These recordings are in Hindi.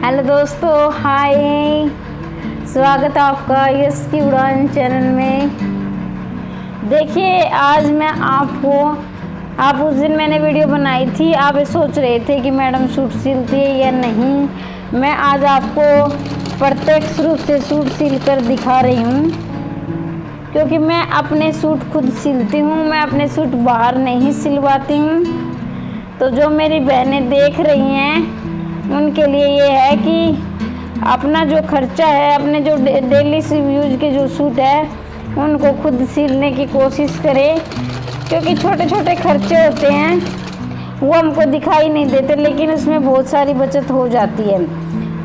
हेलो दोस्तों, हाय। स्वागत है आपका यस की उड़ान चैनल में। देखिए, आज मैं आप उस दिन मैंने वीडियो बनाई थी, आप ये सोच रहे थे कि मैडम सूट सिलती है या नहीं। मैं आज आपको प्रत्यक्ष रूप से सूट सिल कर दिखा रही हूँ, क्योंकि मैं अपने सूट खुद सिलती हूँ। मैं अपने सूट बाहर नहीं सिलवाती हूँ। तो जो मेरी बहनें देख रही हैं उनके लिए ये है कि अपना जो खर्चा है, अपने जो डेली यूज के जो सूट है उनको खुद सिलने की कोशिश करें, क्योंकि छोटे छोटे खर्चे होते हैं वो हमको दिखाई नहीं देते, लेकिन उसमें बहुत सारी बचत हो जाती है।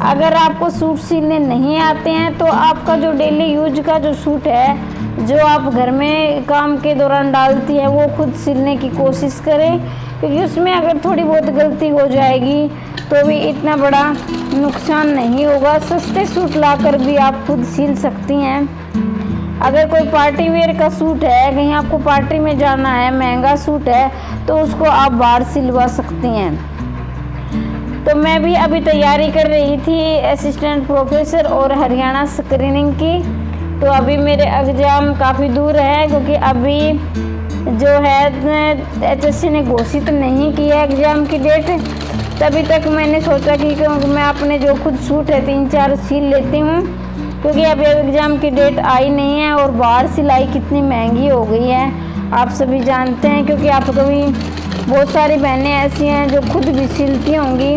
अगर आपको सूट सिलने नहीं आते हैं तो आपका जो डेली यूज का जो सूट है, जो आप घर में काम के दौरान डालती हैं, वो खुद सिलने की कोशिश करें, क्योंकि उसमें अगर थोड़ी बहुत गलती हो जाएगी तो भी इतना बड़ा नुकसान नहीं होगा। सस्ते सूट लाकर भी आप खुद सिल सकती हैं। अगर कोई पार्टी वेयर का सूट है, कहीं आपको पार्टी में जाना है, महंगा सूट है, तो उसको आप बाहर सिलवा सकती हैं। तो मैं भी अभी तैयारी कर रही थी असिस्टेंट प्रोफेसर और हरियाणा स्क्रीनिंग की। तो अभी मेरे एग्ज़ाम काफ़ी दूर है, क्योंकि अभी जो है HSC ने घोषित नहीं किया एग्ज़ाम की डेट। तभी तक मैंने सोचा कि मैं अपने जो खुद सूट है 3-4 सिल लेती हूँ, क्योंकि अभी एग्ज़ाम की डेट आई नहीं है और बाहर सिलाई कितनी महंगी हो गई है आप सभी जानते हैं। क्योंकि आप कभी बहुत सारी बहनें ऐसी हैं जो खुद भी सिलती होंगी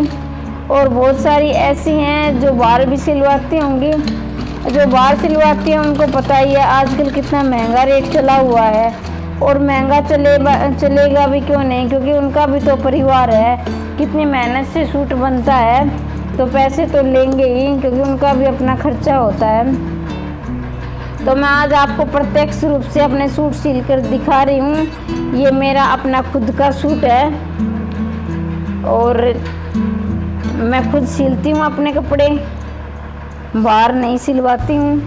और बहुत सारी ऐसी हैं जो बाहर भी सिलवाती होंगी। जो बाहर सिलवाती हैं उनको पता ही है आजकल कितना महंगा रेट चला हुआ है, और महंगा चलेगा भी क्यों नहीं, क्योंकि उनका भी तो परिवार है। कितनी मेहनत से सूट बनता है तो पैसे तो लेंगे ही, क्योंकि उनका भी अपना खर्चा होता है। तो मैं आज आपको प्रत्यक्ष रूप से अपने सूट सिल कर दिखा रही हूँ। ये मेरा अपना खुद का सूट है और मैं खुद सिलती हूँ अपने कपड़े, बाहर नहीं सिलवाती हूँ।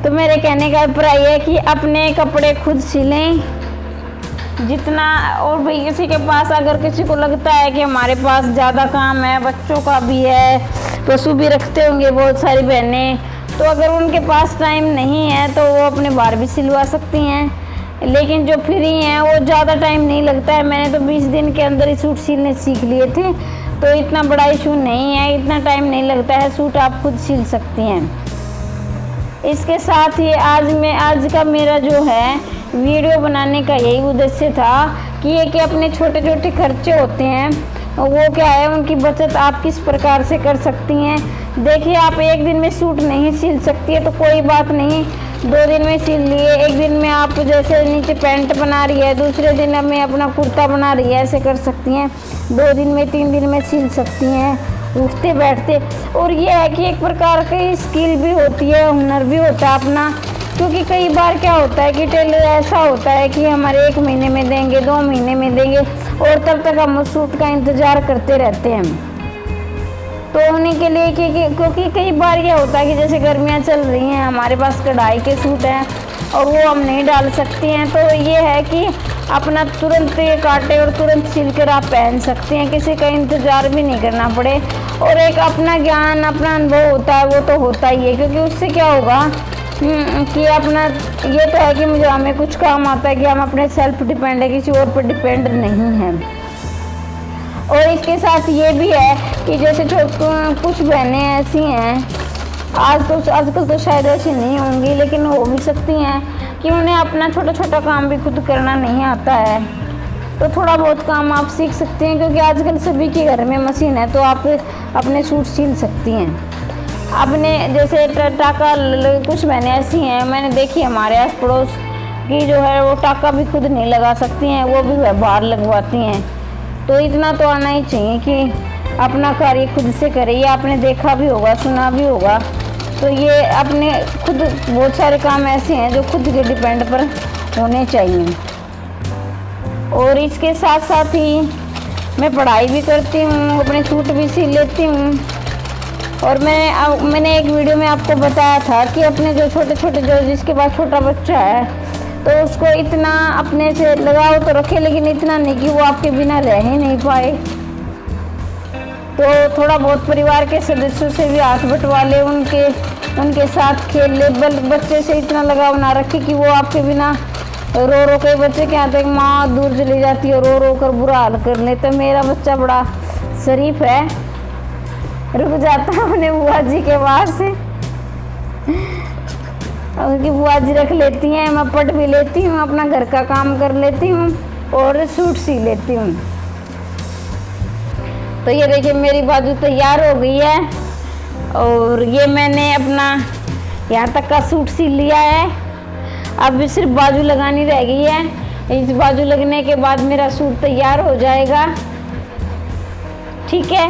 तो मेरे कहने का अभिप्राय है कि अपने कपड़े खुद सिलें जितना। और भाई किसी के पास, अगर किसी को लगता है कि हमारे पास ज़्यादा काम है, बच्चों का भी है, पशु भी रखते होंगे बहुत सारी बहनें, तो अगर उनके पास टाइम नहीं है तो वो अपने बाहर भी सिलवा सकती हैं। लेकिन जो फ्री हैं वो ज़्यादा टाइम नहीं लगता है। मैंने तो 20 दिन के अंदर ही सूट सिलने सीख लिए थे, तो इतना बड़ा इशू नहीं है, इतना टाइम नहीं लगता है, सूट आप खुद सिल सकती हैं। इसके साथ ही आज का मेरा जो है वीडियो बनाने का यही उद्देश्य था कि अपने छोटे छोटे खर्चे होते हैं वो क्या है, उनकी बचत आप किस प्रकार से कर सकती हैं। देखिए, आप एक दिन में सूट नहीं सिल सकती है तो कोई बात नहीं, 2 दिन में सिल लिए। एक दिन में आप जैसे नीचे पैंट बना रही है, दूसरे दिन में अपना कुर्ता बना रही है, ऐसे कर सकती हैं। 2 दिन में 3 दिन में सिल सकती हैं उठते बैठते। और ये है कि एक प्रकार की स्किल भी होती है, हुनर भी होता है अपना। क्योंकि कई बार क्या होता है कि टेलर ऐसा होता है कि हमारे 1 महीने में देंगे, 2 महीने में देंगे, और तब तक हम उस सूट का इंतज़ार करते रहते हैं। तो उन्हीं के लिए क्योंकि कई बार ये होता है कि जैसे गर्मियाँ चल रही हैं, हमारे पास कढ़ाई के सूट हैं और वो हम नहीं डाल सकती हैं। तो ये है कि अपना तुरंत काटे और तुरंत सिल कर आप पहन सकते हैं, किसी का इंतज़ार भी नहीं करना पड़े। और एक अपना ज्ञान, अपना अनुभव होता है, वो तो होता ही है, क्योंकि उससे क्या होगा कि अपना ये तो है कि मुझे हमें कुछ काम आता है कि हम अपने सेल्फ डिपेंड है, किसी और पर डिपेंड नहीं है। और इसके साथ ये भी है कि जैसे कुछ बहनें ऐसी हैं, आजकल तो शायद ऐसी नहीं होंगी, लेकिन हो भी सकती हैं कि उन्हें अपना छोटा छोटा काम भी खुद करना नहीं आता है। तो थोड़ा बहुत काम आप सीख सकते हैं, क्योंकि आजकल सभी के घर में मशीन है, तो आप अपने सूट सिल सकती हैं। अपने जैसे टाका, कुछ बहनें ऐसी हैं मैंने देखी हमारे आस पड़ोस की, जो है वो टाका भी खुद नहीं लगा सकती हैं, वो भी बाहर लगवाती हैं। तो इतना तो आना ही चाहिए कि अपना कार्य खुद से करें। ये आपने देखा भी होगा, सुना भी होगा। तो ये अपने खुद बहुत सारे काम ऐसे हैं जो खुद के डिपेंड पर होने चाहिए। और इसके साथ साथ ही मैं पढ़ाई भी करती हूँ, अपने सूट भी सिल लेती हूँ। और मैंने एक वीडियो में आपको बताया था कि अपने जो छोटे छोटे जो जिसके पास छोटा बच्चा है तो उसको इतना अपने से लगाव तो रखे, लेकिन इतना नहीं कि वो आपके बिना रह ही नहीं पाए। तो थोड़ा बहुत परिवार के सदस्यों से भी हाथ बंटवा ले, उनके साथ खेल ले, बच्चे से इतना लगाव ना रखे कि वो आपके बिना रो रो के, बच्चे के यहाँ तक माँ दूर चली जाती है, रो रो कर बुरा हाल कर ले। तो मेरा बच्चा बड़ा शरीफ है, रुक जाता है अपने बुआ जी के पास, उनकी बुआ जी रख लेती हैं, मैं पढ़ भी लेती हूँ, अपना घर का काम कर लेती हूँ और सूट सी लेती हूँ। तो ये देखिए मेरी बाजू तैयार हो गई है और ये मैंने अपना यहाँ तक का सूट सी लिया है। अब सिर्फ बाजू लगानी रह गई है, इस बाजू लगने के बाद मेरा सूट तैयार हो जाएगा। ठीक है,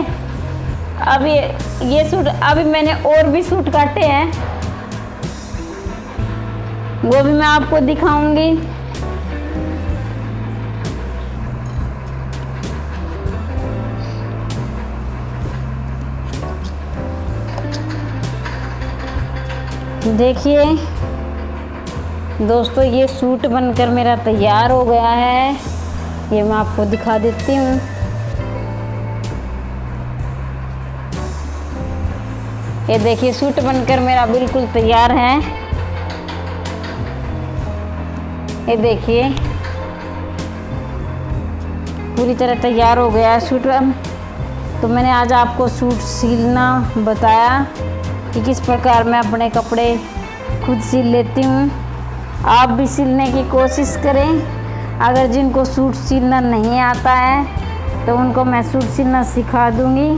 अब ये सूट, अभी मैंने और भी सूट काटे हैं, वो भी मैं आपको दिखाऊंगी। देखिए दोस्तों, ये सूट बनकर मेरा तैयार हो गया है, ये मैं आपको दिखा देती हूँ। ये देखिए सूट बनकर मेरा बिल्कुल तैयार है। ये देखिए पूरी तरह तैयार हो गया है सूट। तो मैंने आज आपको सूट सिलना बताया कि किस प्रकार मैं अपने कपड़े खुद सिल लेती हूँ। आप भी सिलने की कोशिश करें। अगर जिनको सूट सिलना नहीं आता है तो उनको मैं सूट सिलना सिखा दूँगी।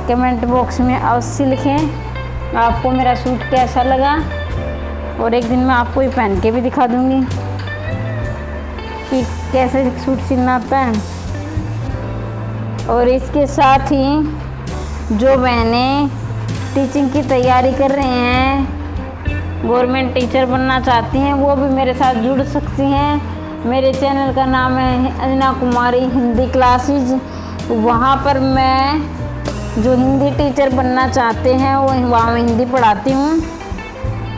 कमेंट बॉक्स में अवश्य लिखें आपको मेरा सूट कैसा लगा, और एक दिन मैं आपको ये पहन के भी दिखा दूँगी कि कैसे सूट सिलना आता है। और इसके साथ ही जो बहनें टीचिंग की तैयारी कर रहे हैं, गवर्नमेंट टीचर बनना चाहती हैं, वो भी मेरे साथ जुड़ सकती हैं। मेरे चैनल का नाम है अंजना कुमारी हिंदी क्लासेज। वहाँ पर मैं जो हिंदी टीचर बनना चाहते हैं वो वहाँ हिंदी पढ़ाती हूँ,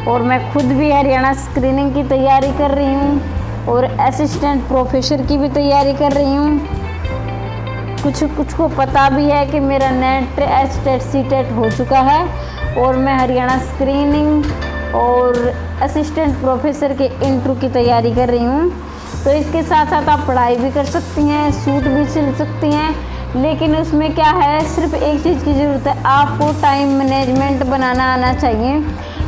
और मैं खुद भी हरियाणा स्क्रीनिंग की तैयारी कर रही हूँ और असिस्टेंट प्रोफेसर की भी तैयारी कर रही हूँ। कुछ को पता भी है कि मेरा नेट एचटेट सीटेट हो चुका है और मैं हरियाणा स्क्रीनिंग और असिस्टेंट प्रोफेसर के इंटरव्यू की तैयारी कर रही हूँ। तो इसके साथ साथ आप पढ़ाई भी कर सकती हैं, सूट भी सिल सकती हैं, लेकिन उसमें क्या है, सिर्फ एक चीज़ की ज़रूरत है, आपको टाइम मैनेजमेंट बनाना आना चाहिए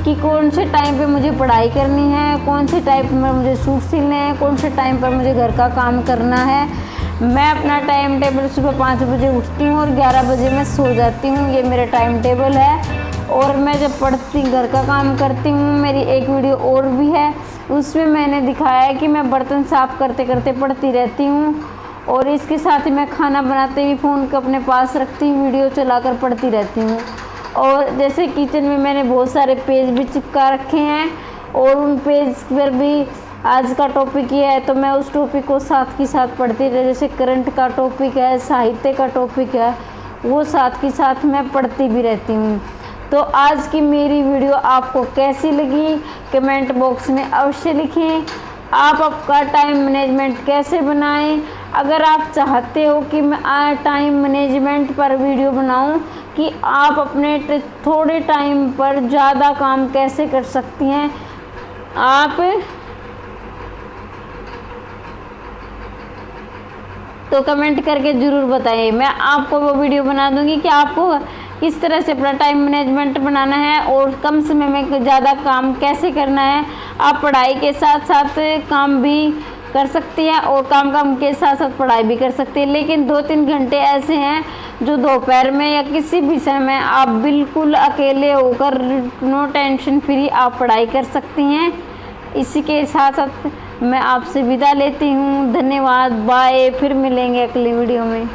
कि कौन से टाइम पे मुझे पढ़ाई करनी है, कौन से टाइम पर मुझे सूट सिलने हैं, कौन से टाइम पर मुझे घर का काम करना है। मैं अपना टाइम टेबल सुबह 5 बजे उठती हूँ और 11 बजे मैं सो जाती हूँ, ये मेरा टाइम टेबल है। और मैं जब पढ़ती घर का काम करती हूँ, मेरी एक वीडियो और भी है, उसमें मैंने दिखाया है कि मैं बर्तन साफ़ करते करते पढ़ती रहती हूँ, और इसके साथ ही मैं खाना बनाते हुए फ़ोन को अपने पास रखती हूँ, वीडियो चलाकर पढ़ती रहती हूँ। और जैसे किचन में मैंने बहुत सारे पेज भी चिपका रखे हैं, और उन पेज पर भी आज का टॉपिक ये है तो मैं उस टॉपिक को साथ के साथ पढ़ती रही। जैसे करंट का टॉपिक है, साहित्य का टॉपिक है, वो साथ के साथ मैं पढ़ती भी रहती हूँ। तो आज की मेरी वीडियो आपको कैसी लगी कमेंट बॉक्स में अवश्य लिखें। आप आपका टाइम मैनेजमेंट कैसे बनाएं। अगर आप चाहते हो कि मैं टाइम मैनेजमेंट पर वीडियो बनाऊं कि आप अपने थोड़े टाइम पर ज़्यादा काम कैसे कर सकती हैं, आप तो कमेंट करके ज़रूर बताइए। मैं आपको वो वीडियो बना दूंगी कि आपको किस तरह से अपना टाइम मैनेजमेंट बनाना है और कम समय में ज़्यादा काम कैसे करना है। आप पढ़ाई के साथ साथ काम भी कर सकती हैं और काम के साथ साथ पढ़ाई भी कर सकती हैं, लेकिन 2-3 घंटे ऐसे हैं जो दोपहर में या किसी भी समय आप बिल्कुल अकेले होकर नो टेंशन फ्री आप पढ़ाई कर सकती हैं। इसी के साथ साथ मैं आपसे विदा लेती हूँ। धन्यवाद, बाय, फिर मिलेंगे अगली वीडियो में।